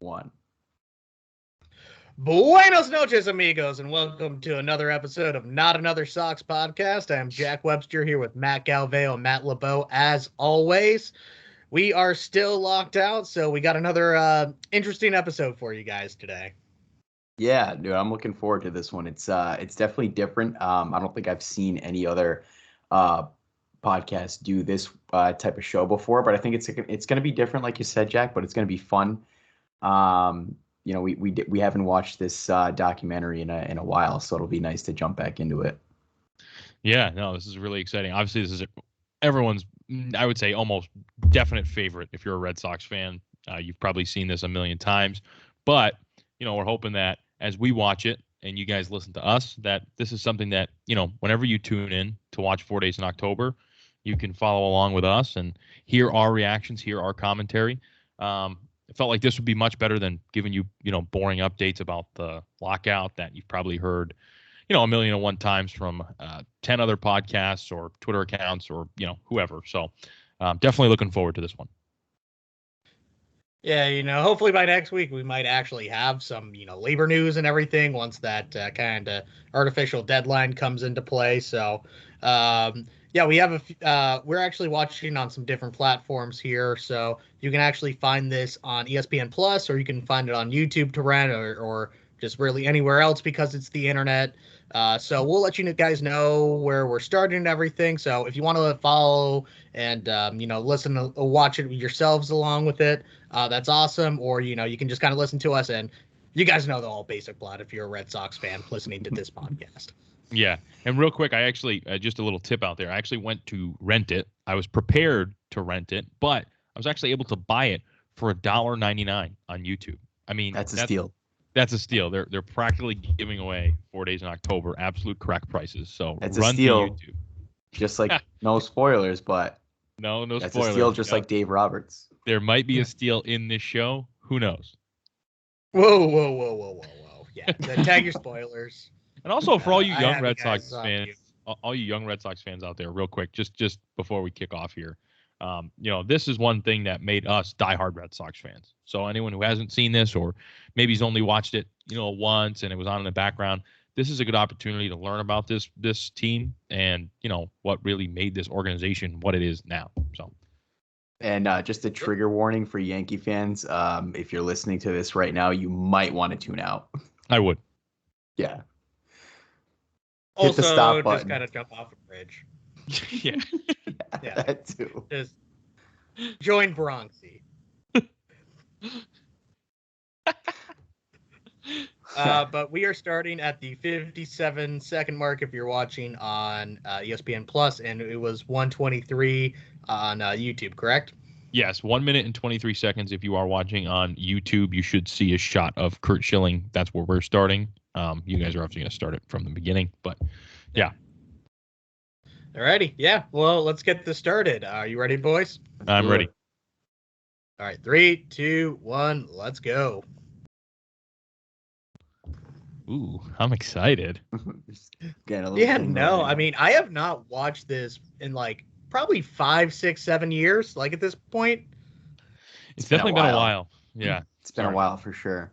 One. Buenos noches, amigos, and welcome to another episode of Not Another Sox podcast. I'm Jack Webster here with Matt Galveo and Matt LeBeau. As always, we are still locked out, so we got another interesting episode for you guys today. Yeah, dude, I'm looking forward to this one. It's definitely different. I don't think I've seen any other podcast do this type of show before, but I think it's going to be different, like you said, Jack. But it's going to be fun. We haven't watched this documentary in a while, so it'll be nice to jump back into it. Yeah, no, this is really exciting. Obviously, this is everyone's, I would say, almost definite favorite. If you're a Red Sox fan, you've probably seen this a million times. But we're hoping that as we watch it and you guys listen to us, that this is something that whenever you tune in to watch 4 Days in October, you can follow along with us and hear our reactions, hear our commentary. It felt like this would be much better than giving you, boring updates about the lockout that you've probably heard, a million and one times from 10 other podcasts or Twitter accounts or, whoever. So definitely looking forward to this one. Yeah, hopefully by next week we might actually have some, labor news and everything once that kind of artificial deadline comes into play. So, yeah, we have we're actually watching on some different platforms here. So you can actually find this on ESPN Plus, or you can find it on YouTube to rent, or just really anywhere else because it's the internet. So we'll let you guys know where we're starting and everything. So if you want to follow and, listen to watch it yourselves along with it, that's awesome. Or, you can just kind of listen to us, and you guys know the whole basic plot if you're a Red Sox fan listening to this podcast. Yeah. And real quick, I actually, just a little tip out there. I actually went to rent it. I was prepared to rent it, but I was actually able to buy it for $1.99 on YouTube. I mean, that's a steal. That's a steal. They're practically giving away 4 Days in October absolute correct prices. So that's run a steal. to YouTube. Just like no spoilers, but no that's spoilers. A steal, just like Dave Roberts. There might be a steal in this show. Who knows? Whoa. Yeah, tag your spoilers. And also for all you young Red Sox fans, all you young Red Sox fans out there, real quick, just before we kick off here, this is one thing that made us diehard Red Sox fans. So anyone who hasn't seen this, or maybe he's only watched it, once and it was on in the background, this is a good opportunity to learn about this team and what really made this organization what it is now. So. And just a trigger warning for Yankee fans: if you're listening to this right now, you might want to tune out. I would. Yeah. Also, hit the stop button. Just kind of jump off a bridge. Yeah. Yeah. That too. Just join Bronxy. But we are starting at the 57-second mark if you're watching on ESPN Plus, and it was 1:23 on YouTube, correct? Yes, 1 minute and 23 seconds. If you are watching on YouTube, you should see a shot of Curt Schilling. That's where we're starting. You guys are obviously going to start it from the beginning, but yeah. Alrighty, yeah. Well, let's get this started. Are you ready, boys? I'm ready. All right, 3, 2, 1, let's go. Ooh, I'm excited. I mean, I have not watched this in probably 5, 6, 7 years. At this point, it's definitely been a while. Yeah, it's been a while for sure.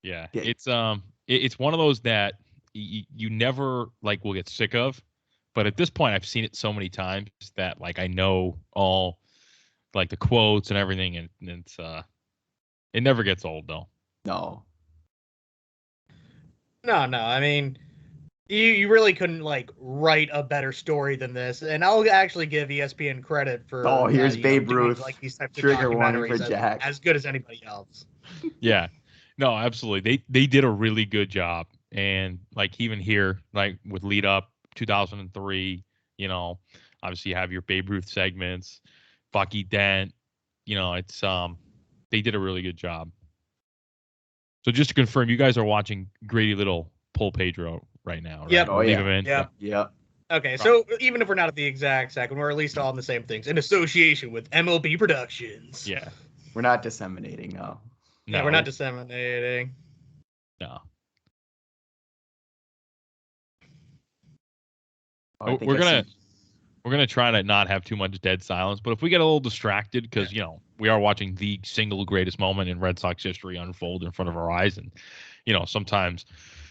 Yeah, it's one of those that you never will get sick of, but at this point, I've seen it so many times that I know all the quotes and everything, and it's it never gets old though. No. I mean, you really couldn't write a better story than this, and I'll actually give ESPN credit for. Here's Babe Ruth. These types Trigger of warning for documentaries Jack. as good as anybody else. Yeah, no, absolutely. They did a really good job, and even here, with lead up 2003, obviously you have your Babe Ruth segments, Bucky Dent, it's they did a really good job. So just to confirm, you guys are watching Grady Little pull Pedro right now, right? Yep. Oh, yeah. Leave him in. Yeah. Okay, so even if we're not at the exact second, we're at least all in the same things in association with MLB Productions. Yeah. We're not disseminating, no. Yeah, we're not disseminating. No. Oh, we're gonna try to not have too much dead silence, but if we get a little distracted, because we are watching the single greatest moment in Red Sox history unfold in front of our eyes, and sometimes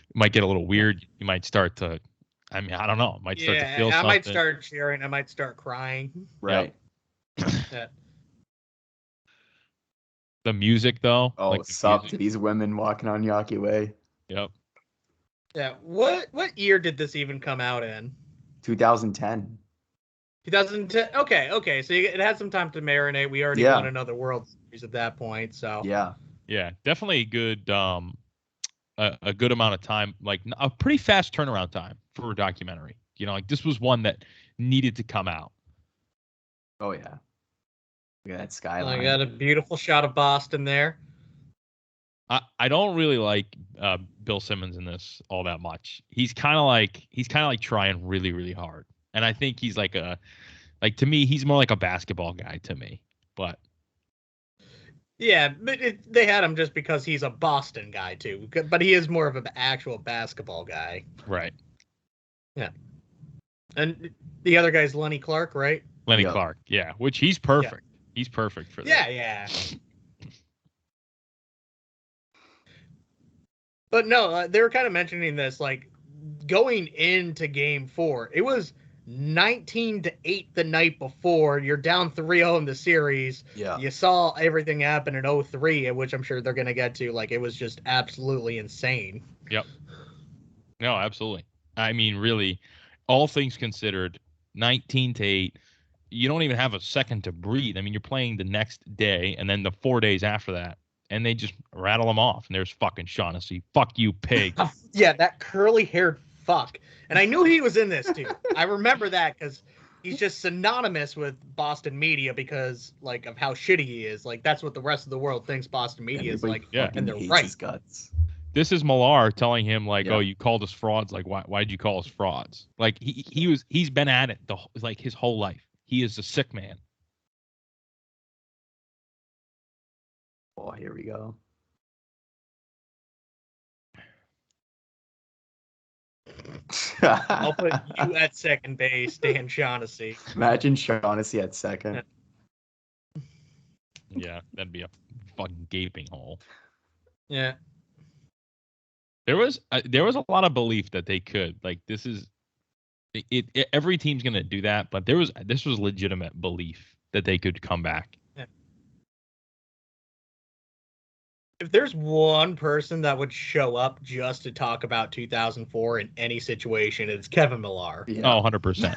it might get a little weird. You might start to, I mean, I don't know, might start to feel I something. might start cheering. I might start crying. Right. Yeah. The music, though. Oh, like sup to these women walking on Yawkey Way. Yep. Yeah. What year did this even come out in? 2010. 2010. Okay. So it had some time to marinate. We already won another World Series at that point. So yeah, definitely a good a good amount of time, like a pretty fast turnaround time for a documentary. Like this was one that needed to come out. Oh yeah. Look at that skyline. I got a beautiful shot of Boston there. I don't really like Bill Simmons in this all that much. He's kind of like trying really, really hard. And I think he's to me, he's more like a basketball guy to me. But yeah, but they had him just because he's a Boston guy too. But he is more of an actual basketball guy. Right. Yeah. And the other guy's Lenny Clark, right? Lenny Clark, yeah. Which he's perfect. Yeah. He's perfect for that. Yeah. But no, they were kind of mentioning this, like going into Game 4, it was 19-8 the night before. You're down 3-0 in the series. Yeah. You saw everything happen in 0-3, which I'm sure they're going to get to. Like, it was just absolutely insane. Yep. No, absolutely. I mean, really, all things considered, 19-8. You don't even have a second to breathe. I mean, you're playing the next day and then the 4 days after that, and they just rattle them off. And there's fucking Shaughnessy. Fuck you, pig. Yeah, that curly-haired fuck. And I knew he was in this, too. I remember that because he's just synonymous with Boston media because, like, of how shitty he is. Like, that's what the rest of the world thinks Boston media is like. Yeah. And they're right. His guts. This is Millar telling him, like, oh, you called us frauds. Like, why did you call us frauds? Like, he's been at it his whole life. He is a sick man. Oh, here we go. I'll put you at second base, Dan Shaughnessy. Imagine Shaughnessy at second. Yeah, that'd be a fucking gaping hole. Yeah. There was a lot of belief that they could. Like, this is it every team's gonna do that, but this was legitimate belief that they could come back. Yeah. If there's one person that would show up just to talk about 2004 in any situation, it's Kevin Millar. Yeah. Oh, 100%.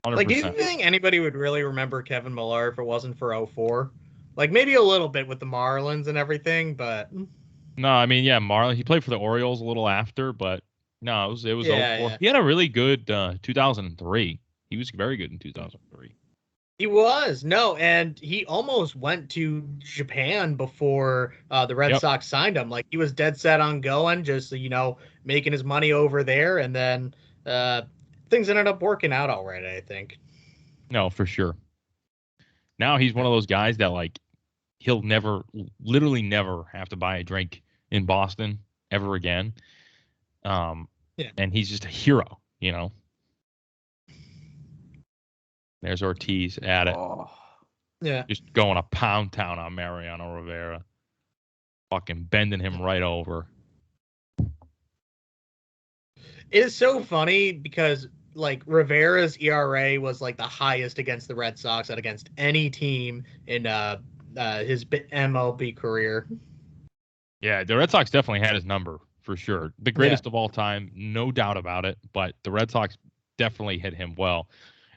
100%. Like, do you think anybody would really remember Kevin Millar if it wasn't for 04? Like, maybe a little bit with the Marlins and everything, but no, I mean, yeah, Marlon. He played for the Orioles a little after, but no, it was 04. Yeah. He had a really good 2003. He was very good in 2003. He was. No, and he almost went to Japan before the Red Sox signed him. Like, he was dead set on going, just, making his money over there, and then things ended up working out all right, I think. No, for sure. Now he's one of those guys that, like, he'll literally never have to buy a drink in Boston ever again. And he's just a hero, There's Ortiz at it. Oh. Yeah. Just going to pound town on Mariano Rivera. Fucking bending him right over. It is so funny because, like, Rivera's ERA was, like, the highest against the Red Sox and against any team in his MLB career. Yeah, the Red Sox definitely had his number, for sure. The greatest of all time, no doubt about it. But the Red Sox definitely hit him well.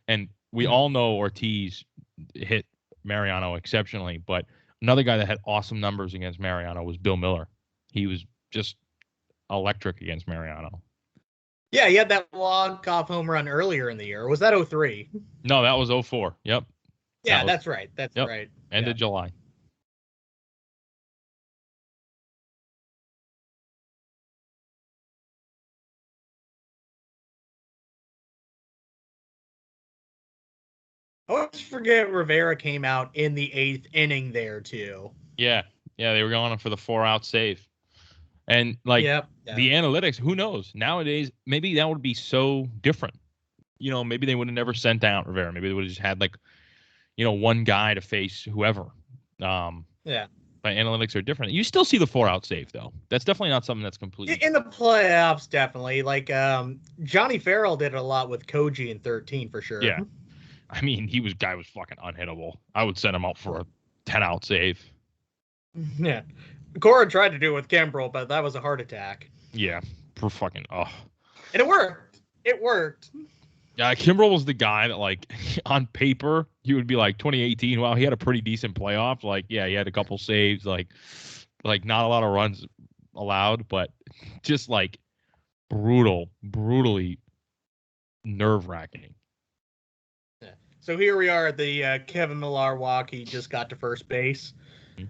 And we all know Ortiz hit Mariano exceptionally, but another guy that had awesome numbers against Mariano was Bill Miller. He was just electric against Mariano. Yeah, he had that walk-off home run earlier in the year. Was that 03? No, that was 04. Yep. Yeah, that's right. That's right. End of July. I always forget Rivera came out in the 8th inning there, too. Yeah, they were going for the 4-out save. And, like, the analytics, who knows? Nowadays, maybe that would be so different. Maybe they would have never sent out Rivera. Maybe they would have just had, like, one guy to face whoever. Yeah. But analytics are different. You still see the 4-out save though. That's definitely not something that's completely in the playoffs. Definitely, like Johnny Farrell did it a lot with Koji in 13 for sure. Yeah, I mean guy was fucking unhittable. I would send him out for a 10-out save. Yeah, Cora tried to do it with Kimbrel, but that was a heart attack. Yeah, for fucking and it worked. It worked. Yeah, Kimbrel was the guy that, like, on paper, you would be like 2018. Wow, he had a pretty decent playoff. Like, yeah, he had a couple saves, like not a lot of runs allowed, but just like brutally nerve-wracking. Yeah. So here we are at the Kevin Millar walk. He just got to first base. Mm-hmm.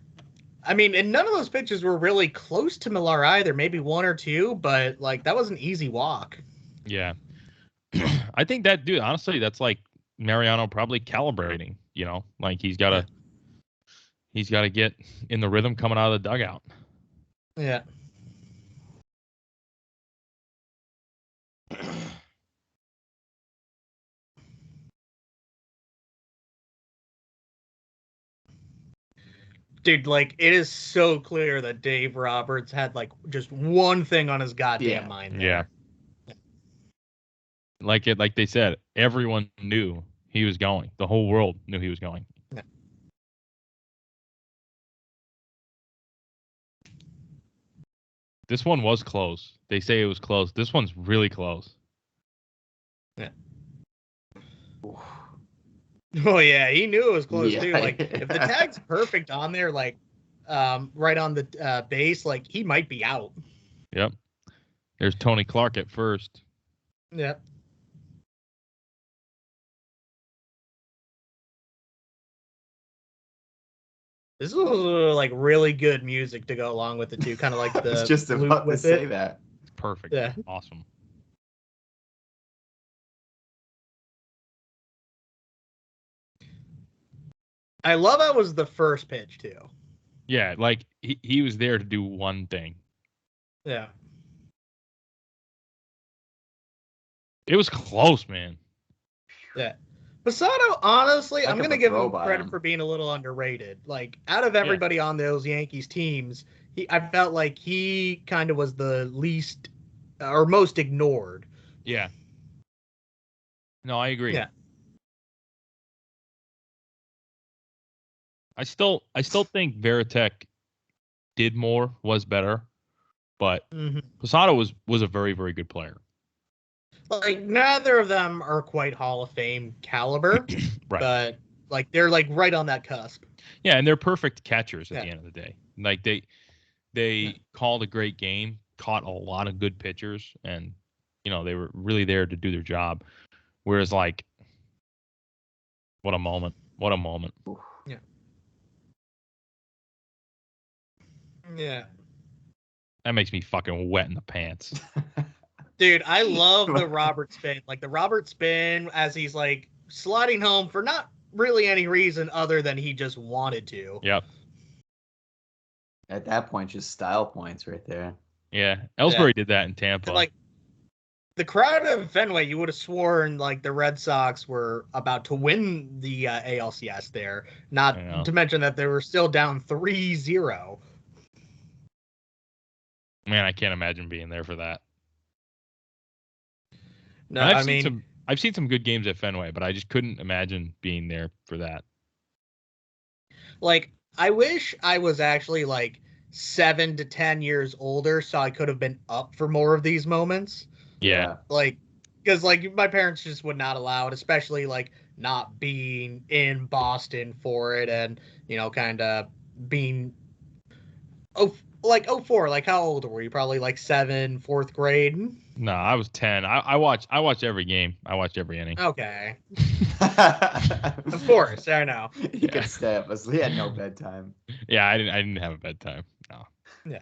I mean, and none of those pitches were really close to Millar either. Maybe one or two, but like that was an easy walk. Yeah. I think that, dude, honestly, that's like Mariano probably calibrating, like he's got to get in the rhythm coming out of the dugout. Yeah. Dude, like it is so clear that Dave Roberts had like just one thing on his goddamn mind there. Yeah. Like they said, everyone knew he was going. The whole world knew he was going. Yeah. This one was close. They say it was close. This one's really close. Yeah. Oh yeah, he knew it was close too. Like if the tag's perfect on there, like right on the base, like he might be out. Yep. There's Tony Clark at first. Yep. This was like really good music to go along with it too, kind of like the. I was just about to say that. Perfect. Yeah. Awesome. I love how it was the first pitch too. Yeah, like he was there to do one thing. Yeah. It was close, man. Yeah. Posada, honestly, I'm going to give him credit for for being a little underrated. Like, out of everybody on those Yankees teams, I felt like he kind of was the least or most ignored. Yeah. No, I agree. Yeah. I still think Veritek did more, was better, but Posada was a very, very good player. Like neither of them are quite Hall of Fame caliber, right. But like they're like right on that cusp. Yeah, and they're perfect catchers at the end of the day. Like they called a great game, caught a lot of good pitchers, and they were really there to do their job. Whereas like, what a moment! What a moment! Yeah. Yeah. That makes me fucking wet in the pants. Dude, I love the Robert spin. Like the Robert spin as he's like sliding home for not really any reason other than he just wanted to. Yep. At that point, just style points right there. Yeah. Ellsbury did that in Tampa. And like the crowd of Fenway, you would have sworn like the Red Sox were about to win the ALCS there. Not to mention that they were still down 3-0. Man, I can't imagine being there for that. No, I've seen some good games at Fenway, but I just couldn't imagine being there for that. Like, I wish I was actually like 7 to 10 years older, so I could have been up for more of these moments. Yeah. Like, because like my parents just would not allow it, especially like not being in Boston for it, and kind of being 04. Like, how old were you? Probably like 7, 4th grade. No, I was 10. I watched every game. I watched every inning. Okay. Of course, I know. He could stay up. He had no bedtime. Yeah, I didn't have a bedtime. No. Yeah.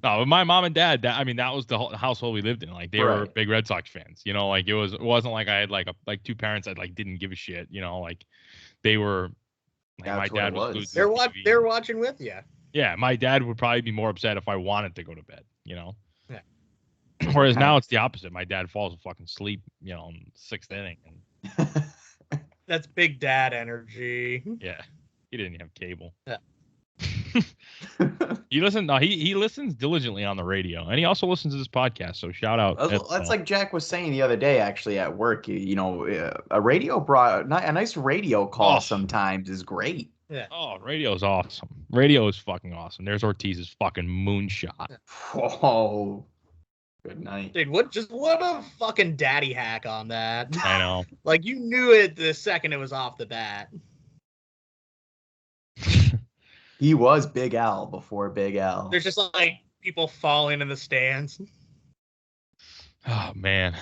No, but my mom and dad. That was the household we lived in. Like they were big Red Sox fans. Like it wasn't like I had like two parents that like didn't give a shit. Like they were. Like my dad was. They're watching with you. Yeah, my dad would probably be more upset if I wanted to go to bed. Yeah. Whereas now it's the opposite. My dad falls fucking asleep, in 6th inning. That's big dad energy. Yeah, he didn't have cable. Yeah. He listens diligently on the radio, and he also listens to this podcast. So shout out. That's like Jack was saying the other day, actually at work. A radio a nice radio call sometimes is great. Yeah. Oh, radio's awesome. Radio is fucking awesome. There's Ortiz's fucking moonshot. Oh, good night, dude. What a fucking daddy hack on that. I know. Like you knew it the second it was off the bat. He was Big Al before Big Al. There's just like people falling in the stands. Oh man.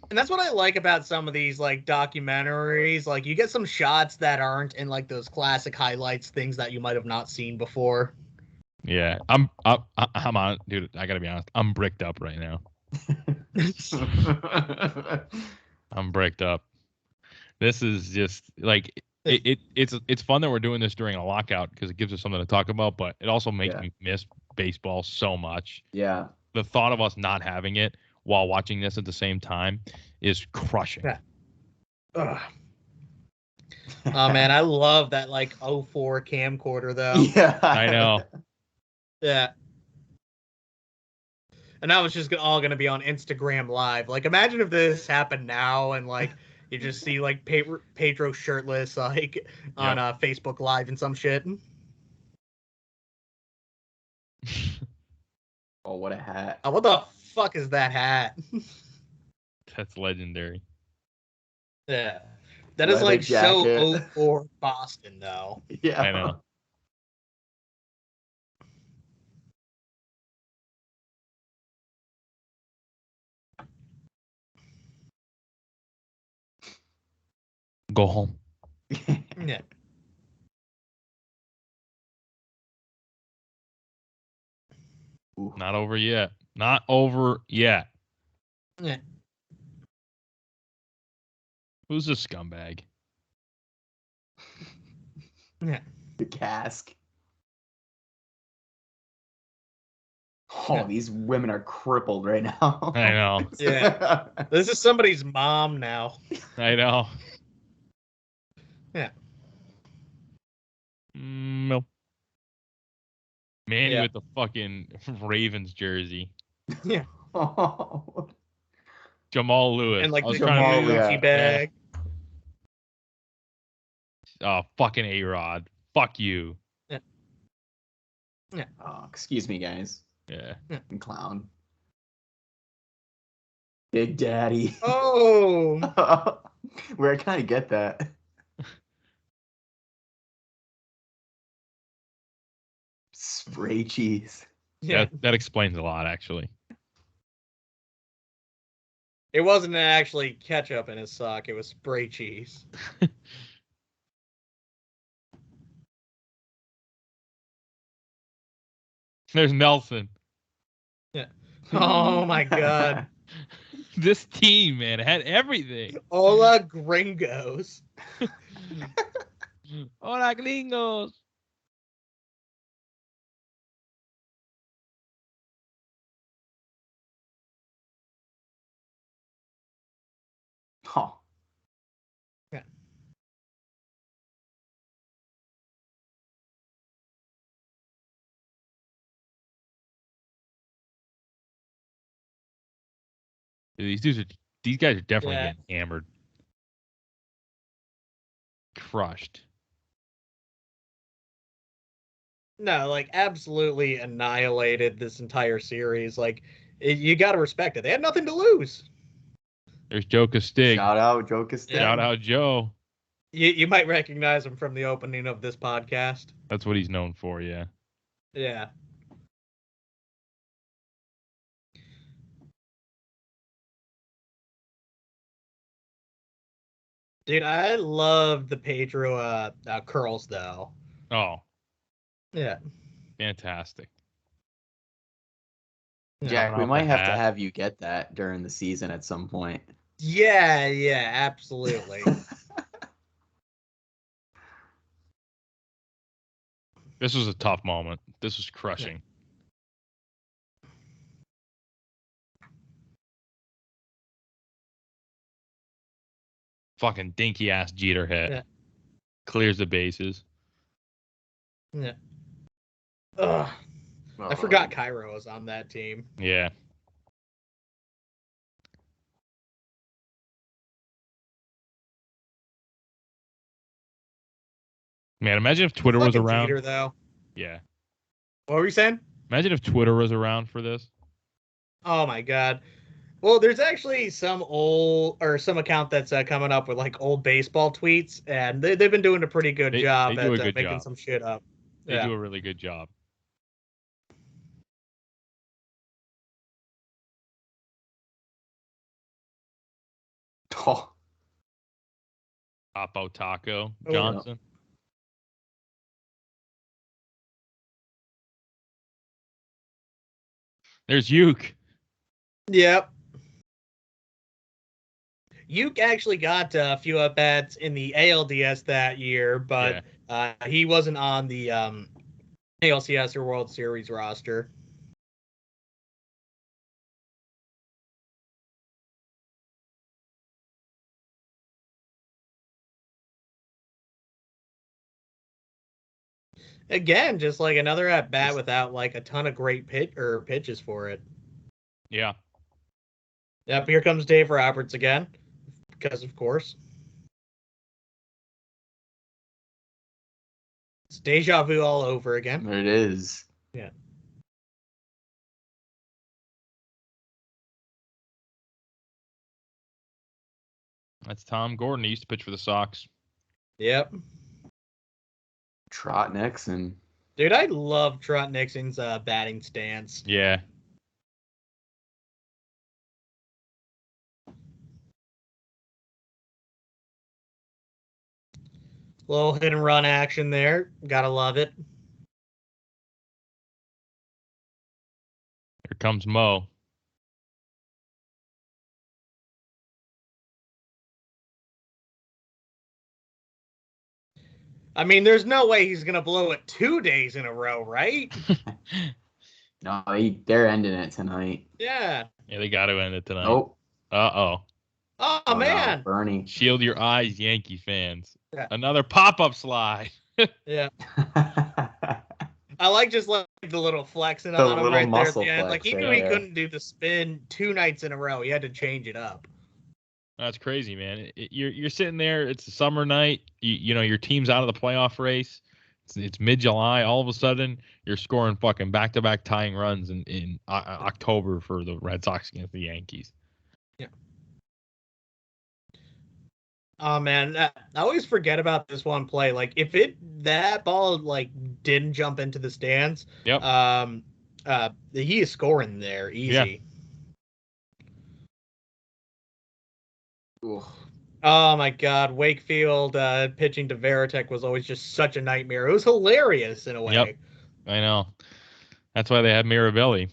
And that's what I like about some of these like documentaries. Like you get some shots that aren't in like those classic highlights, things that you might have not seen before. Yeah, I'm on, dude. I gotta be honest. I'm bricked up right now. I'm bricked up. This is just like it's fun that we're doing this during a lockout because it gives us something to talk about, but it also makes me miss baseball so much. Yeah. The thought of us not having it while watching this at the same time is crushing. Yeah. Ugh. Oh man, I love that like 04 camcorder though. Yeah. I know. Yeah. And that was just all going to be on Instagram Live. Like, imagine if this happened now and, like, you just see, like, Pedro shirtless, like, on Facebook Live and some shit. Oh, what a hat. Oh, what the fuck is that hat? That's legendary. Yeah. That is, like, so 04 Boston, though. Yeah. I know. Go home. Yeah. Ooh. Not over yet. Not over yet. Yeah. Who's this scumbag? Yeah. The cask. Oh, these women are crippled right now. I know. Yeah. This is somebody's mom now. I know. Yeah. Nope. Manny with the fucking Ravens jersey. Yeah. Oh. Jamal Lewis. And like the Jamal, Gucci bag. Oh, fucking A-Rod. Fuck you. Yeah. Yeah. Oh, excuse me, guys. Yeah. Clown. Big Daddy. Oh. Where I kind of get that. Spray cheese. Yeah. That explains a lot, actually. It wasn't actually ketchup in his sock. It was spray cheese. There's Nelson. Yeah. Oh my God. This team, man, had everything. Hola gringos. Hola gringos. Oh. Yeah. Dude, these guys are definitely getting hammered. Crushed. No, like absolutely annihilated this entire series. Like you got to respect it. They had nothing to lose. There's Joe Castig. Shout out Joe Castig. Shout out Joe. You might recognize him from the opening of this podcast. That's what he's known for, yeah. Yeah. Dude, I love the Pedro curls though. Oh. Yeah. Fantastic. Jack, we might have to have you get that during the season at some point. Yeah, absolutely. This was a tough moment. This was crushing. Fucking dinky ass Jeter hit. Yeah. Clears the bases. Yeah. Ugh. I forgot Cairo was on that team. Yeah. Man, imagine if Twitter was Fucking around. Jeter, though. Yeah. What were you saying? Imagine if Twitter was around for this. Oh my god. Well, there's actually some account that's coming up with like old baseball tweets, and they've been doing a pretty good They job do a at good making job. some shit up. They do a really good job. Oh. Oppo Taco Oh, Johnson. There's Uke. Yep. Uke actually got a few at bats in the ALDS that year, but he wasn't on the ALCS or World Series roster. Again, just like another at bat without like a ton of great pitches for it. Yeah. Yep, here comes Dave Roberts again, because of course. It's deja vu all over again. There it is. Yeah. That's Tom Gordon. He used to pitch for the Sox. Yep. Trot Nixon. Dude, I love Trot Nixon's batting stance. Yeah. Little hit and run action there. Gotta love it. Here comes Mo. I mean, there's no way he's gonna blow it 2 days in a row, right? No, they're ending it tonight. Yeah. Yeah, they got to end it tonight. Nope. Uh-oh. Oh man. No, Bernie. Shield your eyes, Yankee fans. Yeah. Another pop-up slide. Yeah. I like just like the little flexing on him right there at the end. Like he knew he couldn't do the spin 2 nights in a row. He had to change it up. That's crazy, man. You're sitting there. It's a summer night. You know your team's out of the playoff race. It's mid-July. All of a sudden, you're scoring fucking back-to-back tying runs in October for the Red Sox against the Yankees. Yeah. Oh man, I always forget about this one play. Like if that ball like didn't jump into the stands, Yep. He is scoring there easy. Yeah. Oh my God, Wakefield pitching to Veritek was always just such a nightmare. It was hilarious in a way. Yep. I know. That's why they had Mirabelli.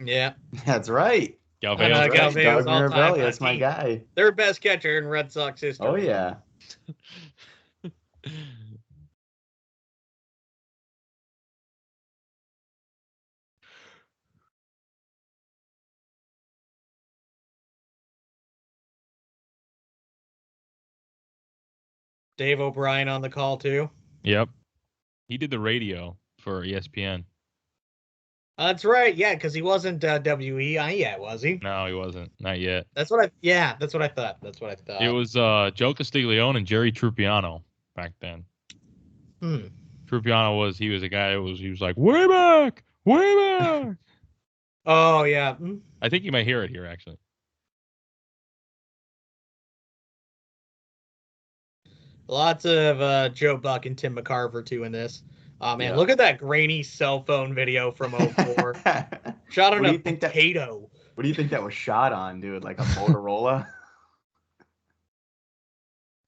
Yeah. That's right. Galveo's all time. That's my guy. Their best catcher in Red Sox history. Oh yeah. Dave O'Brien on the call too. Yep. He did the radio for ESPN. That's right. Yeah, because he wasn't WEI yet, was he? No, he wasn't. Not yet. That's what I thought. It was Joe Castiglione and Jerry Trupiano back then. Trupiano was a guy he was like, way back. Oh yeah. I think you might hear it here actually. Lots of Joe Buck and Tim McCarver too in this. Oh man, look at that grainy cell phone video from 04. Shot on a potato. What do you think that was shot on, dude? Like a Motorola?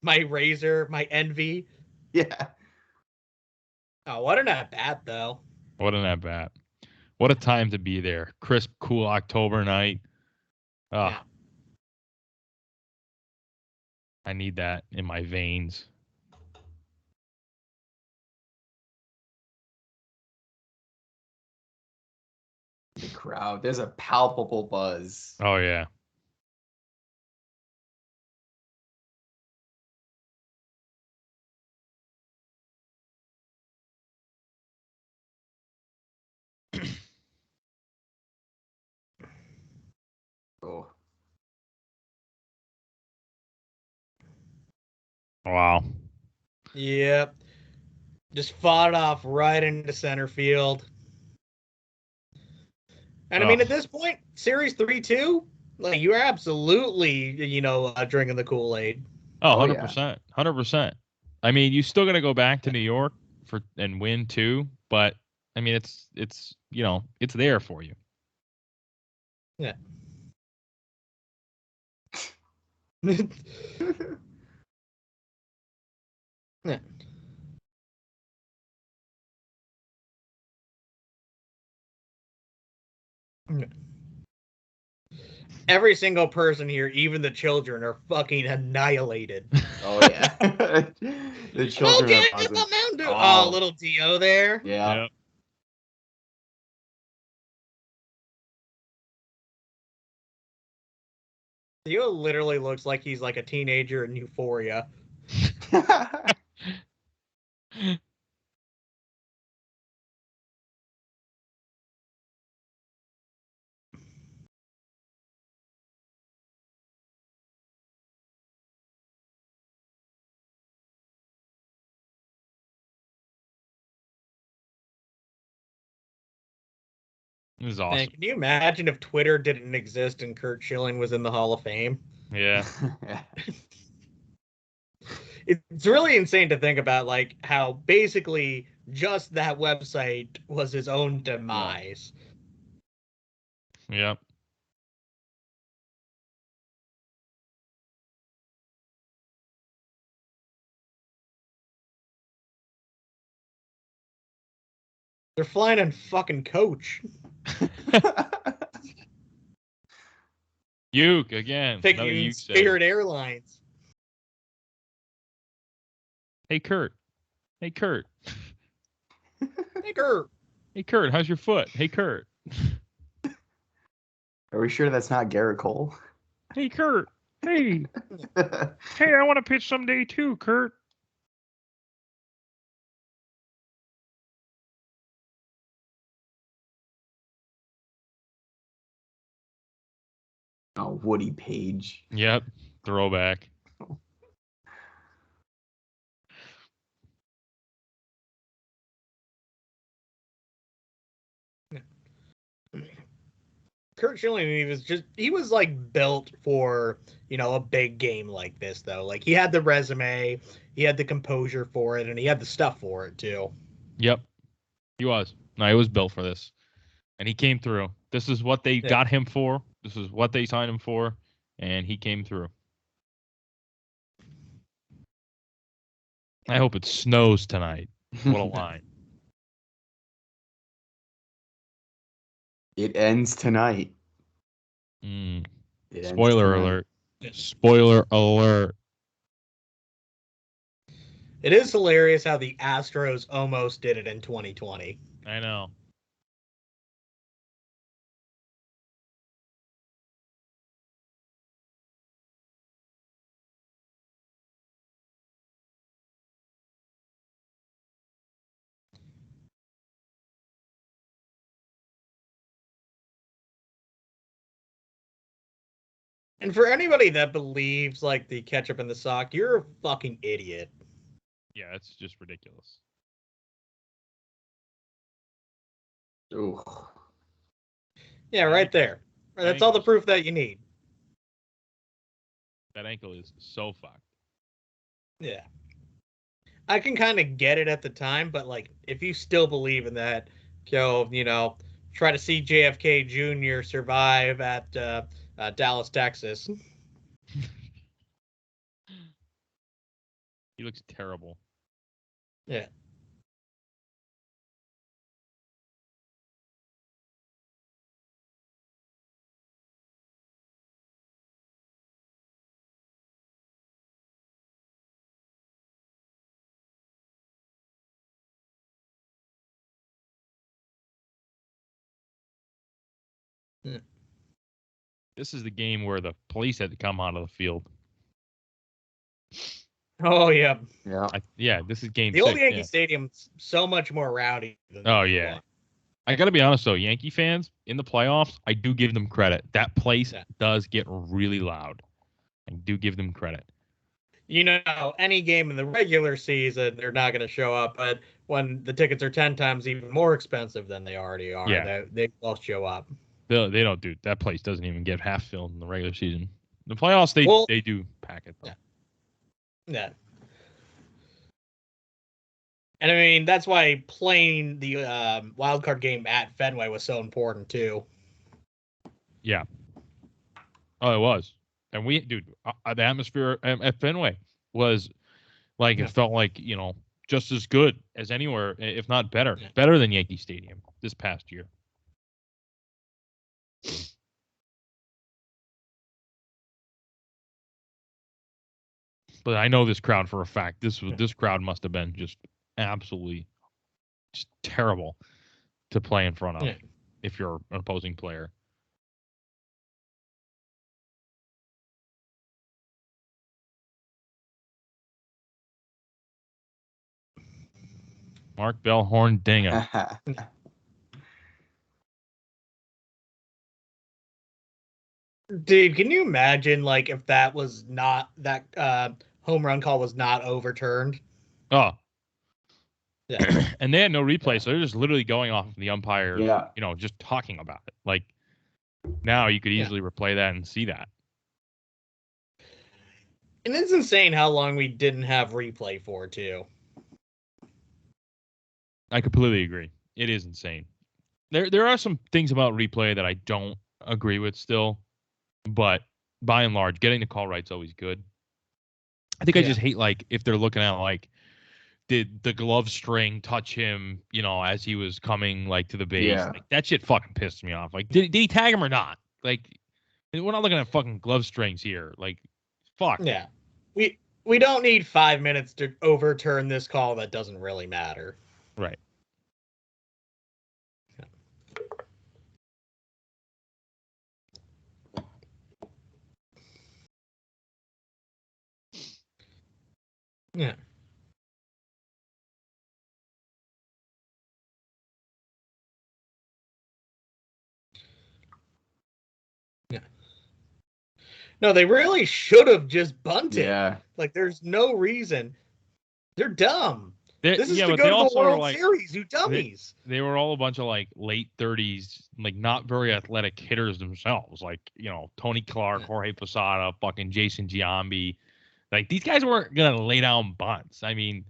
My Razor, my Envy. Yeah. Oh, what an at bat though. What an at bat. What a time to be there. Crisp, cool October night. Yeah. I need that in my veins. The crowd. There's a palpable buzz. Oh, yeah. Oh. Wow. Yep. Just fought it off right into center field. And I mean, at this point, Series 3-2, like, you're absolutely, drinking the Kool-Aid. Oh, Oh, 100%. 100%. I mean, you still got to go back to New York and win too, but I mean, it's it's there for you. Yeah. Yeah. Every single person here, even the children, are fucking annihilated. Oh yeah. The children are Okay, buzzing. Mountain Dew. Oh. Oh, little Dio there. Yeah. Yep. Dio literally looks like he's like a teenager in Euphoria. This is Man, awesome. can you imagine if Twitter didn't exist and Kurt Schilling was in the Hall of Fame? Yeah. It's really insane to think about, like, how basically just that website was his own demise. Yep. They're flying in fucking coach. Uke again. Another Picking Uke save. Spirit Airlines. Hey Kurt. Hey Kurt. Hey, Kurt. Hey Kurt, how's your foot? Hey Kurt. Are we sure that's not Garrett Cole? Hey Kurt. Hey. Hey, I want to pitch someday too, Kurt. Oh, Woody Page. Yep. Throwback. Kurt Schilling, he was like built for, a big game like this, though. Like, he had the resume, he had the composure for it, and he had the stuff for it too. Yep. He was. No, he was built for this. And he came through. This is what they got him for. This is what they signed him for. And he came through. I hope it snows tonight. What a line. It ends tonight. Spoiler alert. Spoiler alert. It is hilarious how the Astros almost did it in 2020. I know. And for anybody that believes, like, the ketchup in the sock, you're a fucking idiot. Yeah, it's just ridiculous. Ooh. Yeah, right there. That's all the proof that you need. That ankle is so fucked. Yeah. I can kind of get it at the time, but, like, if you still believe in that, try to see JFK Jr. survive at Dallas, Texas. He looks terrible. Yeah. This is the game where the police had to come out of the field. Oh, yeah. Yeah. Yeah, this is game The 6. old Yankee Stadium's so much more rowdy than Oh, yeah. I got to be honest, though. Yankee fans in the playoffs, I do give them credit. That place does get really loud. I do give them credit. You know, any game in the regular season, they're not going to show up. But when the tickets are 10 times even more expensive than they already are, they will show up. They don't do that. Place doesn't even get half filled in the regular season. The playoffs, they do pack it though. Yeah. And I mean, that's why playing the wild card game at Fenway was so important too. Yeah. Oh, it was. And the atmosphere at Fenway was like, it felt like, just as good as anywhere, if not better. Yeah. Better than Yankee Stadium this past year. But I know this crowd for a fact. This crowd must have been just absolutely just terrible to play in front of if you're an opposing player. Mark Bellhorn Dingham. Dude, can you imagine like if that was not that home run call was not overturned? Oh. Yeah. And they had no replay, so they're just literally going off of the umpire, just talking about it. Like now you could easily replay that and see that. And it's insane how long we didn't have replay for too. I completely agree. It is insane. There are some things about replay that I don't agree with still, but by and large, getting the call right's always good. I think I just hate like if they're looking at like did the glove string touch him, as he was coming like to the base. Yeah. Like that shit fucking pissed me off. Like did he tag him or not? Like we're not looking at fucking glove strings here. Like fuck. Yeah. We don't need 5 minutes to overturn this call that doesn't really matter. Right. Yeah. Yeah. No, they really should have just bunted. Yeah. Like, there's no reason. They're dumb. This is to but go they to the also World were like, Series, you dummies. They were all a bunch of like late 30s, like not very athletic hitters themselves. Like, Tony Clark, Jorge Posada, fucking Jason Giambi. Like these guys weren't gonna lay down bunts. I mean,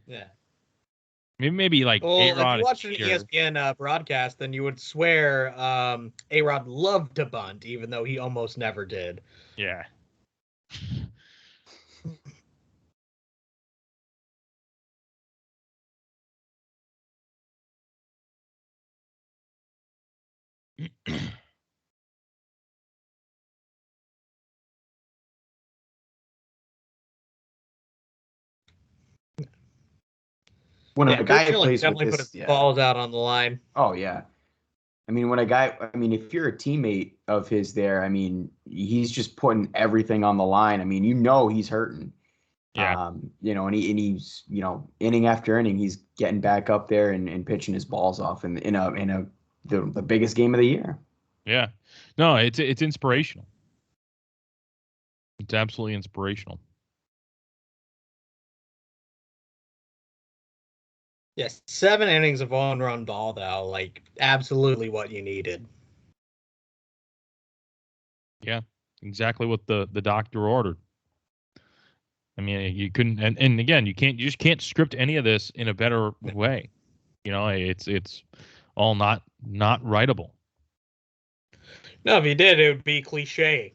maybe like A-Rod. If you watched an ESPN broadcast, then you would swear A-Rod loved to bunt, even though he almost never did. Yeah. When a guy plays with definitely this, put his balls out on the line. Oh yeah. I mean, if you're a teammate of his there, I mean, he's just putting everything on the line. I mean, he's hurting. Yeah. And he's, inning after inning, he's getting back up there and pitching his balls off in the biggest game of the year. Yeah. No, it's inspirational. It's absolutely inspirational. Yes, 7 innings of one-run ball, though, like absolutely what you needed. Yeah, exactly what the doctor ordered. I mean, you couldn't, and again, you just can't script any of this in a better way. It's all not writable. No, if you did, it would be cliche.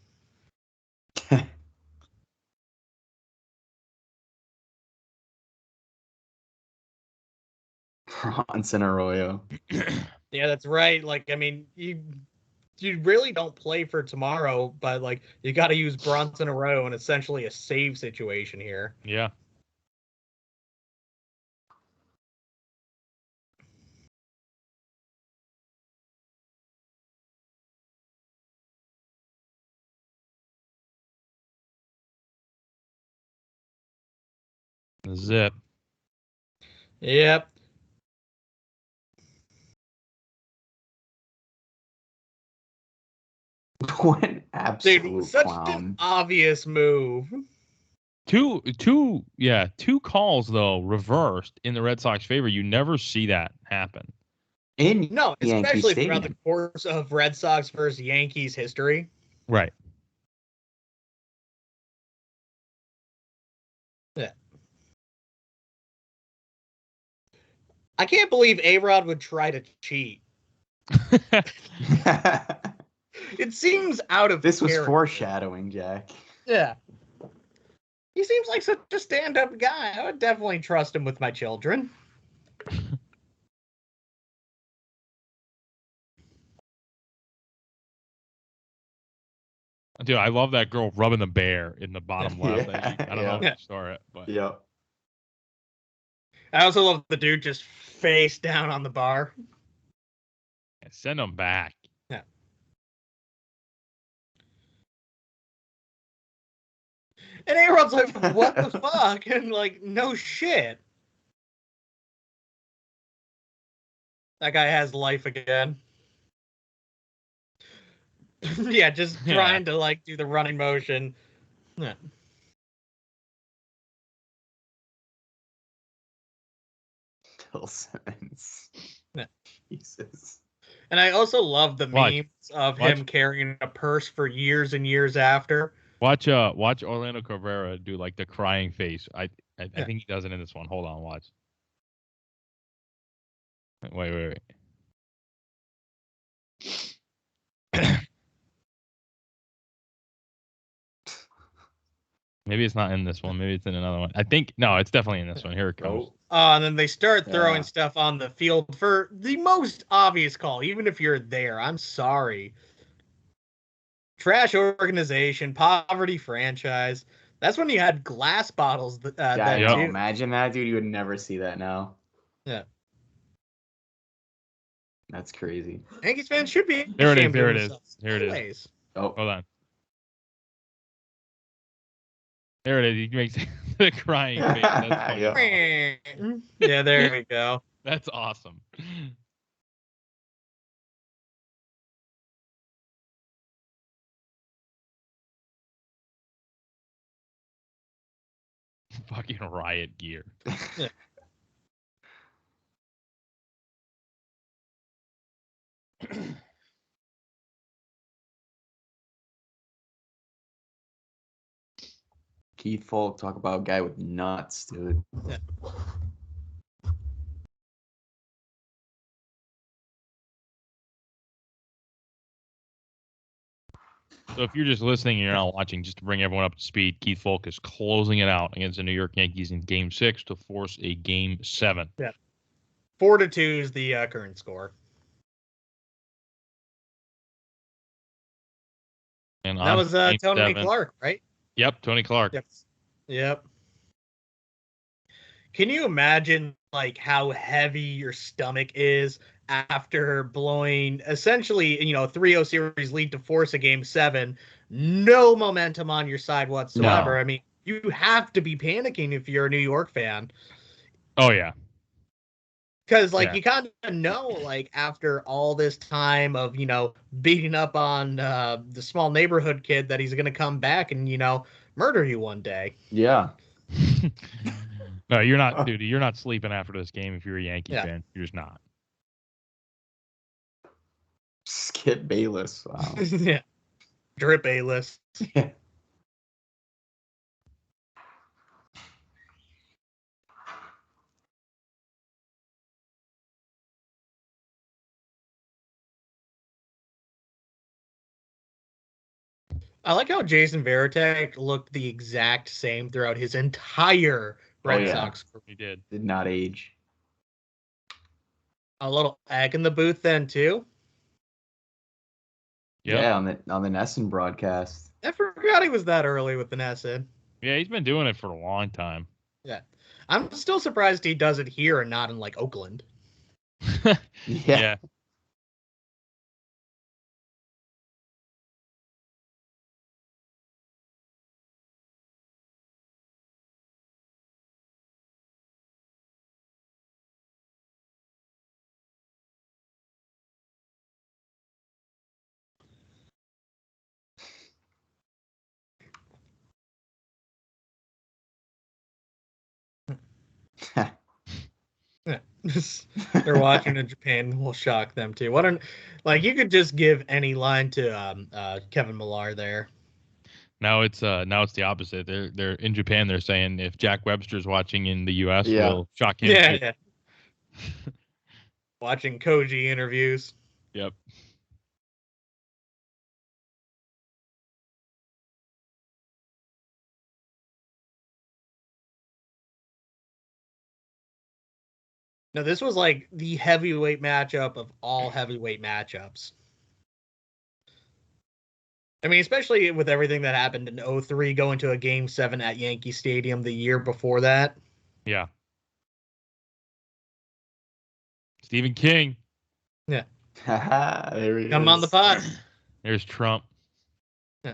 Bronson Arroyo. Yeah, that's right. Like, I mean, you really don't play for tomorrow, but like you got to use Bronson Arroyo in essentially a save situation here. Yeah. Zip. Yep. What an Dude, absolute such an clown. obvious move. Two calls though reversed in the Red Sox favor. You never see that happen. In No, Yankee especially throughout the Stadium. course of Red Sox versus Yankees history. Right. Yeah. I can't believe A-Rod would try to cheat. It seems out of This was character. foreshadowing, Jack. Yeah. He seems like such a stand-up guy. I would definitely trust him with my children. Dude, I love that girl rubbing the bear in the bottom left. Yeah, I don't know if you saw it, but Yep. I also love the dude just face down on the bar. yeah, send them back. Yeah. And A-Rod's like, what the fuck? And like, no shit. That guy has life again. Yeah, just trying to like do the running motion. Yeah. Bill Simmons. Yeah. Jesus. And I also love the Watch. memes of him carrying a purse for years and years after. Watch Orlando Cabrera do like the crying face. I think he does it in this one. Hold on, watch. Wait. Maybe it's not in this one. Maybe it's in another one. I think no, it's definitely in this one. Here it comes. And then they start throwing stuff on the field for the most obvious call, even if you're there. I'm sorry. Trash organization, poverty franchise. That's when you had glass bottles. Yeah, Then too. imagine that, dude. You would never see that now. Yeah. That's crazy. Yankees fans should be There it is. ashamed There of it is. themselves. Here it is. Anyways. Oh, Hold on. There it is. He makes the crying face. That's funny. Yeah, there we go. That's awesome. Fucking riot gear. Yeah. Keith Folk, talk about a guy with nuts, dude. Yeah. So if you're just listening and you're not watching, just to bring everyone up to speed, Keith Folk is closing it out against the New York Yankees in Game 6 to force a Game 7. Yeah. 4-2 is the current score. And that was Tony 7, Clark, right? Yep, Tony Clark. Yep. Can you imagine like how heavy your stomach is after blowing essentially, 3-0 series lead to force a Game 7, no momentum on your side whatsoever? No. I mean, you have to be panicking if you're a New York fan. Oh yeah. Because you kind of know, like, after all this time of, beating up on the small neighborhood kid, that he's going to come back and, murder you one day. Yeah. No, you're not, dude. You're not sleeping after this game if you're a Yankee fan. You're just not. Skip Bayless. Wow. Yeah. Drip A-list. Yeah. I like how Jason Varitek looked the exact same throughout his entire Red Sox career. He did not age. A little egg in the booth then too. Yep. Yeah, on the Nesson broadcast. I forgot he was that early with the Nesson. Yeah, he's been doing it for a long time. Yeah. I'm still surprised he does it here and not in like Oakland. Yeah. Yeah. They're watching in Japan. We'll shock them too. You could just give any line to Kevin Millar there. Now it's the opposite. They're in Japan. They're saying if Jack Webster's watching in the U.S., Yeah. we'll shock him too. Yeah. Watching Koji interviews. Yep. No, this was like the heavyweight matchup of all heavyweight matchups. I mean, especially with everything that happened in 2003, going to a Game 7 at Yankee Stadium the year before that. Yeah. Stephen King. Yeah. There he Come is. on the pod. There's Trump. Yeah.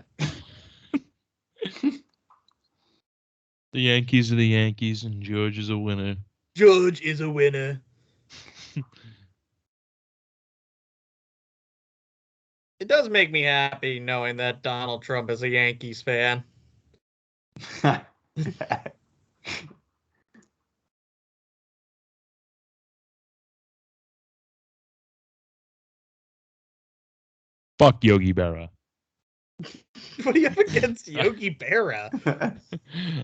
The Yankees are the Yankees, and George is a winner. George is a winner. It does make me happy knowing that Donald Trump is a Yankees fan. Fuck Yogi Berra. What do you have against Yogi Berra?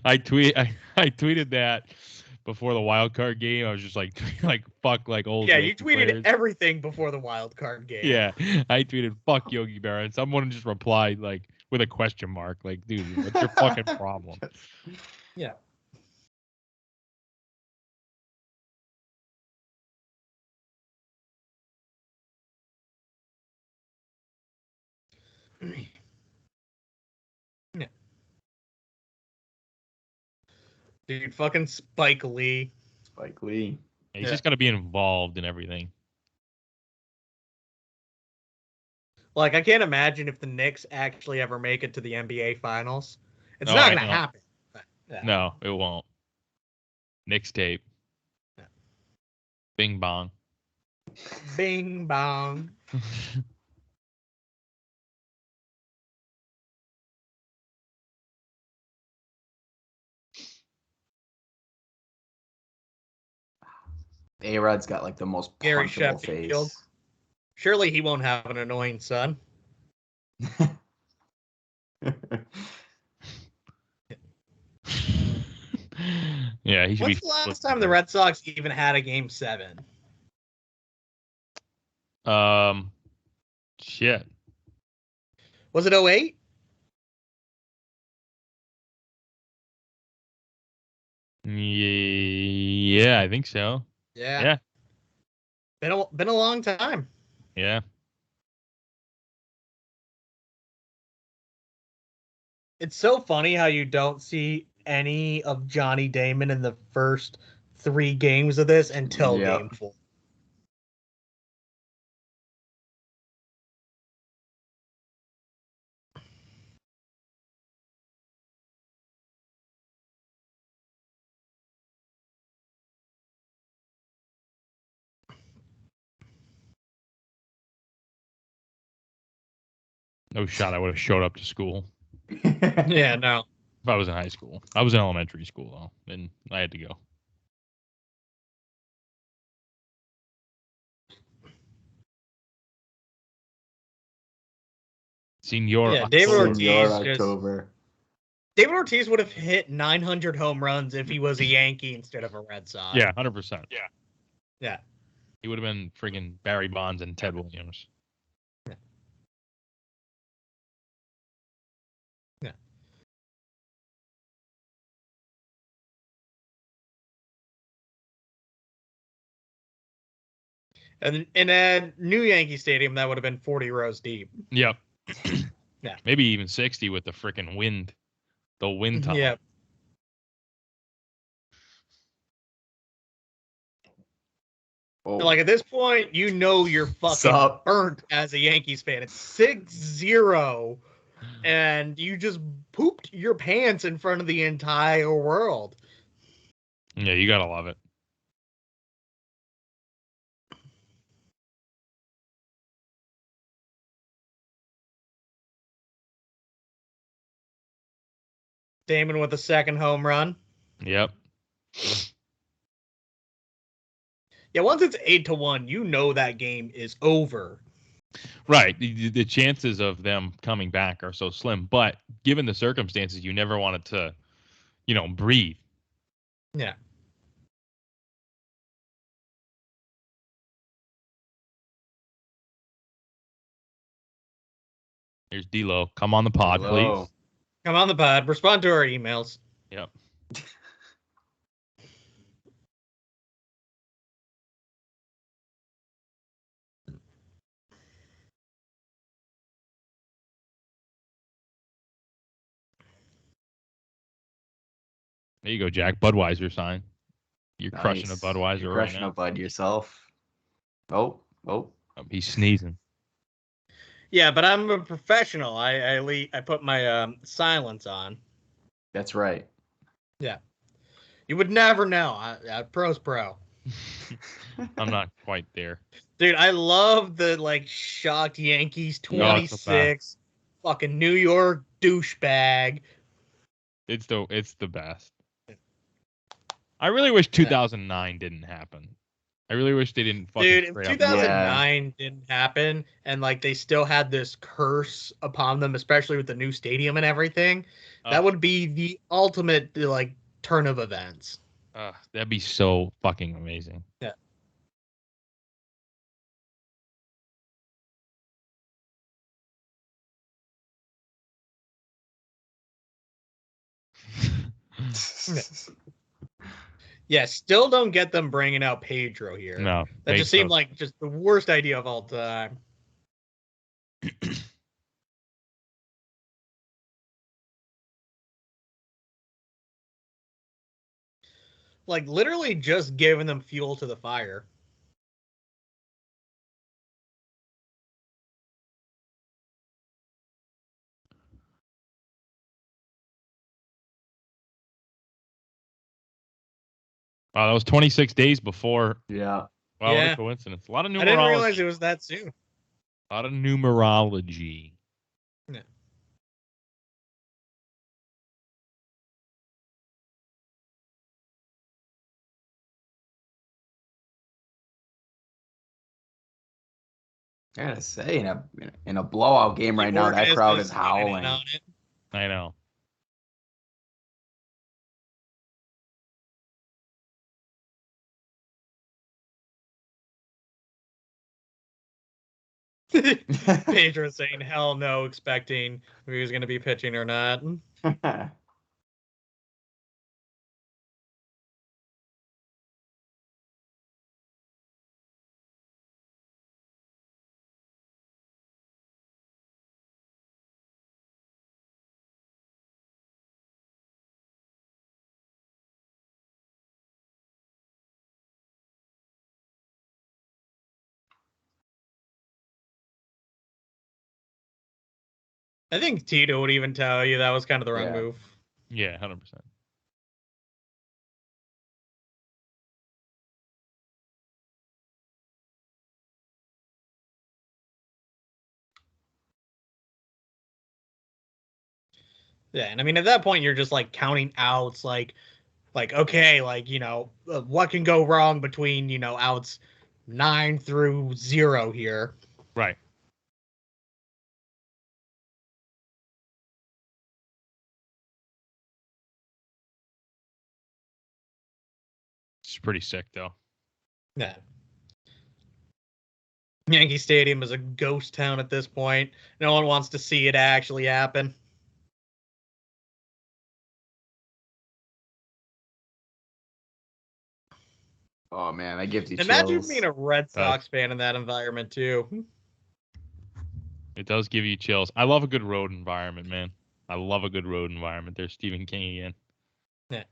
I tweeted that before the wild card game. I was just like fuck like old. Yeah, Yankee you tweeted players. everything before the wild card game. Yeah, I tweeted fuck Yogi Berra, and someone just replied like with a question mark, like, dude, what's your fucking problem? Yeah. Yeah. Dude, fucking Spike Lee. Spike Lee. Yeah, he's just got to be involved in everything. Like, I can't imagine if the Knicks actually ever make it to the NBA Finals. It's Oh, not I going to know. happen. But, yeah. No, it won't. Knicks tape. Yeah. Bing bong. Bing bong. A-Rod's got like the most Gary punchable Sheffield. face. Surely he won't have an annoying son. Yeah, he should When's be. the last time the Red Sox even had a Game 7? Shit. Was it 08? Yeah, I think so. Yeah. Yeah. Been a long time. Yeah. It's so funny how you don't see any of Johnny Damon in the first 3 games of this until Yep. Game 4. No shot. I would have showed up to school Yeah, no. if I was in high school. I was in elementary school though, and I had to go. Senior. Yeah, David October. Ortiz Senor just- October. David Ortiz would have hit 900 home runs if he was a Yankee instead of a Red Sox. Yeah, 100%. Yeah. Yeah. He would have been friggin' Barry Bonds and Ted Williams. Yeah. And in a new Yankee Stadium, that would have been 40 rows deep. Yep. Yeah. Maybe even 60 with the frickin' wind. The wind tunnel. Yeah. Oh. Like at this point, you know you're fucking Sup? burnt as a Yankees fan. It's 6-0, and you just pooped your pants in front of the entire world. Yeah, you gotta love it. Damon with a second home run. Yep. Yeah, once it's 8-1, you know that game is over. Right. The chances of them coming back are so slim. But given the circumstances, you never wanted to, breathe. Yeah. Here's D'Lo. Come on the pod, please. Come on the pod. Respond to our emails. Yep. There you go, Jack. Budweiser sign. You're crushing a Budweiser You're right crushing now. a Bud yourself. Oh. He's sneezing. Yeah, but I'm a professional. I put my silence on. That's right. Yeah. You would never know. Pro's pro. I'm not quite there. Dude, I love the shocked Yankees 26 fucking New York douchebag. It's the best. I really wish 2009 didn't happen. I really wish they didn't fucking. Dude, if 2009 didn't happen and they still had this curse upon them, especially with the new stadium and everything, that would be the ultimate turn of events. That'd be so fucking amazing. Yeah. Yeah, still don't get them bringing out Pedro here. No. That just seemed like just the worst idea of all time. Literally just giving them fuel to the fire. Wow, that was 26 days before. Yeah. Wow, what a coincidence. A lot of numerology. I didn't realize it was that soon. A lot of numerology. Yeah. I gotta say, in a blowout game right now, that crowd is howling. I know. Pedro saying hell no, expecting if he was going to be pitching or not. I think Tito would even tell you that was kind of the wrong move. Yeah, 100%. Yeah, and I mean at that point you're just counting outs, okay, what can go wrong between outs 9 through 0 here. Right. It's pretty sick though. Yeah. Yankee Stadium is a ghost town at this point. No one wants to see it actually happen. Oh man, that gives you chills. Imagine being a Red Sox fan in that environment too. It does give you chills. I love a good road environment, man. I love a good road environment. There's Stephen King again. Yeah.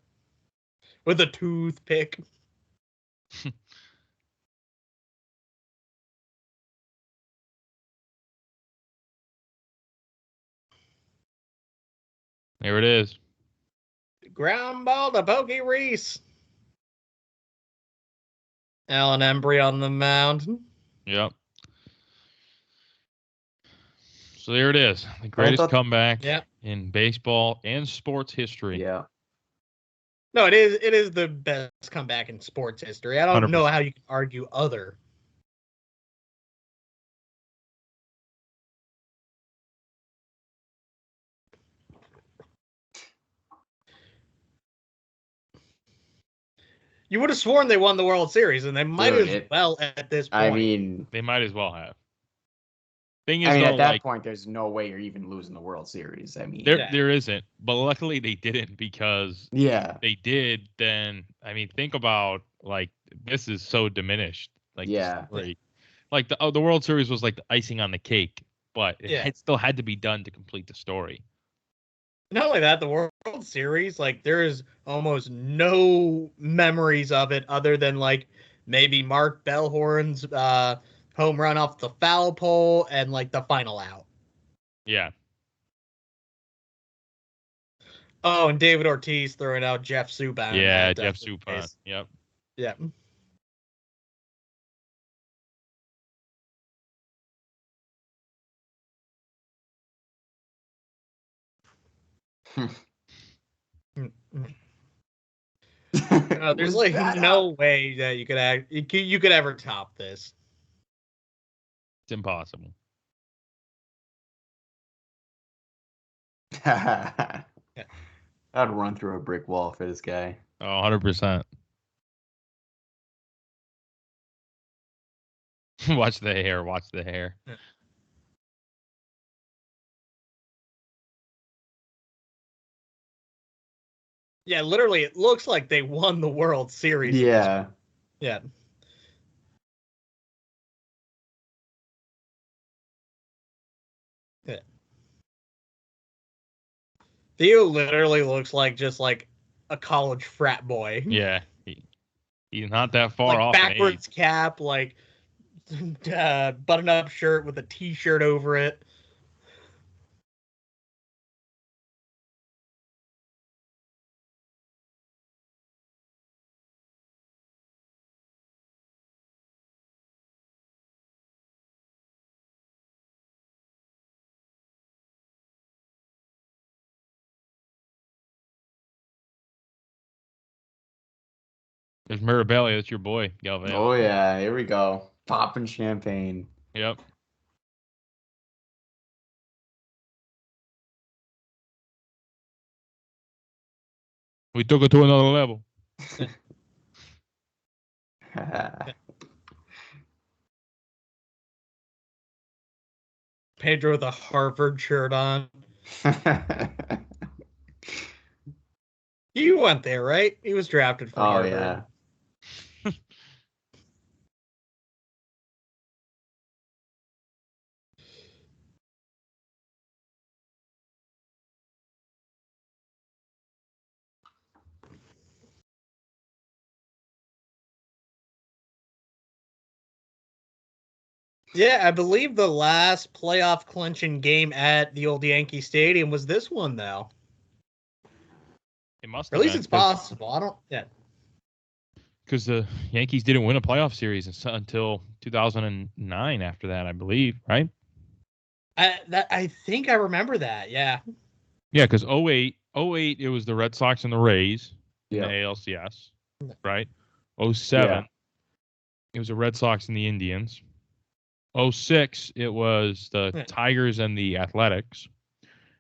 With a toothpick. There it is. Ground ball to Pokey Reese. Alan Embry on the mound. Yep. So there it is. The greatest comeback in baseball and sports history. Yeah. No, it is. It is the best comeback in sports history. I don't know 100%. how you can argue other. You would have sworn they won the World Series, and they might Dude, as well at this point. I mean, They might as well have. Thing is, though, at that like, point, there's no way you're even losing the World Series. I mean, there isn't, but luckily they didn't, because yeah, they did, then I mean, think about, like, this is so diminished. Like, yeah, like the World Series was like the icing on the cake, but it Yeah. still had to be done to complete the story. Not only that, the World Series, like, there is almost no memories of it other than, like, maybe Mark Bellhorn's home run off the foul pole and, like, the final out. Yeah. Oh, and David Ortiz throwing out Jeff Subban. Yeah, at, Jeff third Suppan. base. Yep. Yeah. There's like no way that you could ever top this. It's impossible. I'd run through a brick wall for this guy. Oh, 100%. Watch the hair. Watch the hair. Yeah, literally, it looks like they won the World Series. Yeah. Yeah. Yeah. Theo literally looks like just like a college frat boy. Yeah. He's not that far Like off. backwards cap, like button up shirt with a t-shirt over it. There's Mirabelli. That's your boy, Galvin. Oh yeah, here we go. Popping champagne. Yep. We took it to another level. Pedro with a Harvard shirt on. He went there, right? He was drafted for Harvard. Yeah. Yeah, I believe the last playoff clinching game at the old Yankee Stadium was this one, though. It must Or have at least been, it's possible. I don't. Yeah. because the Yankees didn't win a playoff series until 2009. After that, I believe, right? I think I remember that. Yeah. Yeah, because 08, it was the Red Sox and the Rays in Yeah. the ALCS, right? 07, Yeah. it was the Red Sox and the Indians. 06, it was the Tigers and the Athletics.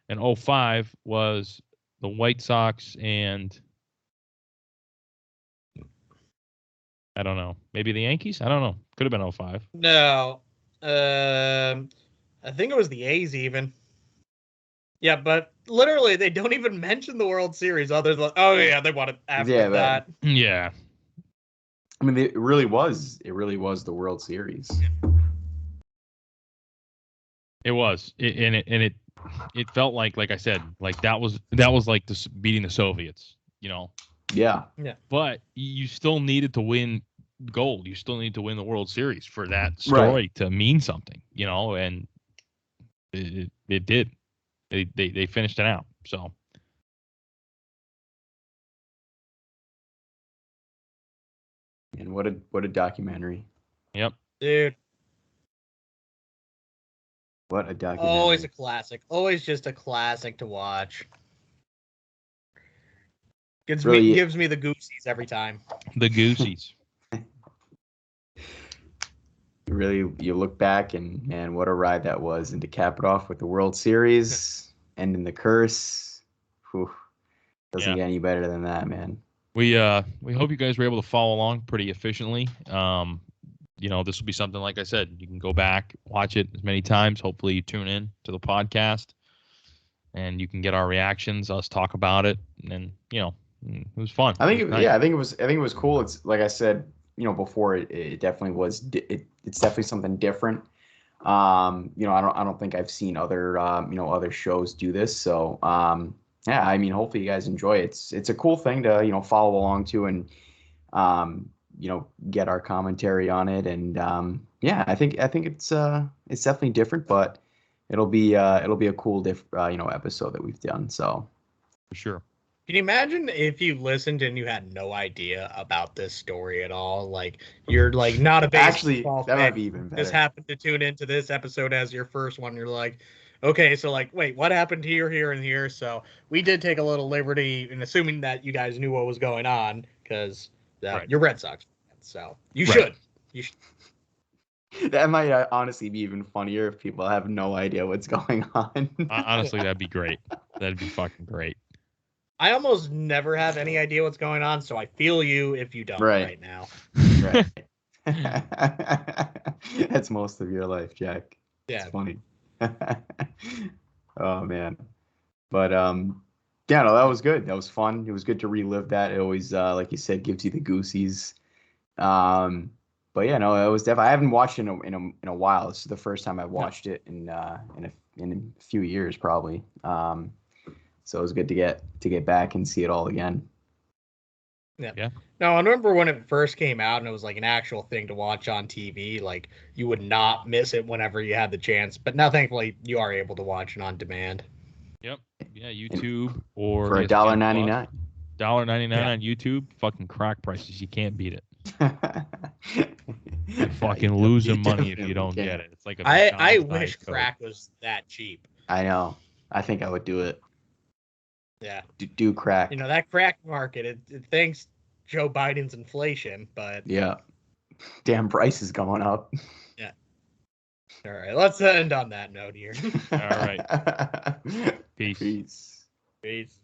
And 05 was the White Sox and, I don't know, maybe the Yankees? I don't know. Could have been 05. No. I think it was the A's even. Yeah, but literally they don't even mention the World Series other than, oh yeah, they won it after that. Yeah. I mean, it really was the World Series. It was. It felt like I said, like that was like beating the Soviets, you know. Yeah. Yeah. But you still needed to win gold. You still need to win the World Series for that story to mean something, you know, and it did. They finished it out. So And what a documentary. Yep. Dude. What a documentary. Always a classic. Always just a classic to watch. Gives me the goosies every time. The Goosies. You look back and man, what a ride that was, and to cap it off with the World Series, ending the curse. Whew, doesn't get any better than that, man. We hope you guys were able to follow along pretty efficiently. This will be something, like I said, you can go back, watch it as many times. Hopefully you tune in to the podcast and you can get our reactions, us talk about it. And it was fun. I think it was cool. It's like I said, before, it definitely was, it's definitely something different. I don't think I've seen other, other shows do this. So, yeah, I mean, hopefully you guys enjoy it. It's a cool thing to, follow along to and, get our commentary on it. And, yeah, I think it's definitely different, but it'll be a cool, episode that we've done. So for sure. Can you imagine if you listened and you had no idea about this story at all? Like, you're like not a baseball fan. That might be even better. Just happened to tune into this episode as your first one. You're like, okay, so like, wait, what happened here, here, and here? So we did take a little liberty in assuming that you guys knew what was going on because you're Red Sox fans. So you should. You should. That might honestly be even funnier if people have no idea what's going on. Honestly, that'd be great. That'd be fucking great. I almost never have any idea what's going on, so I feel you if you don't right now. Right. That's most of your life, Jack. Yeah. It's funny. Oh, man. But, yeah, no, that was good. That was fun. It was good to relive that. It always, like you said, gives you the goosies. But, yeah, no, it was definitely. I haven't watched it in a while. This is the first time I've watched it in a few years, probably. So it was good to get back and see it all again. Yeah. No, I remember when it first came out and it was like an actual thing to watch on TV. Like you would not miss it whenever you had the chance. But now, thankfully, you are able to watch it on demand. Yep. Yeah, YouTube or for $1.99. $1.99 on YouTube. Fucking crack prices. You can't beat it. You're fucking losing money if you don't get it. It's like I wish crack was that cheap. I know. I think I would do it. Yeah. Do crack. That crack market, it thanks Joe Biden's inflation, but... Yeah. Damn price is going up. Yeah. All right, let's end on that note here. All right. Peace. Peace.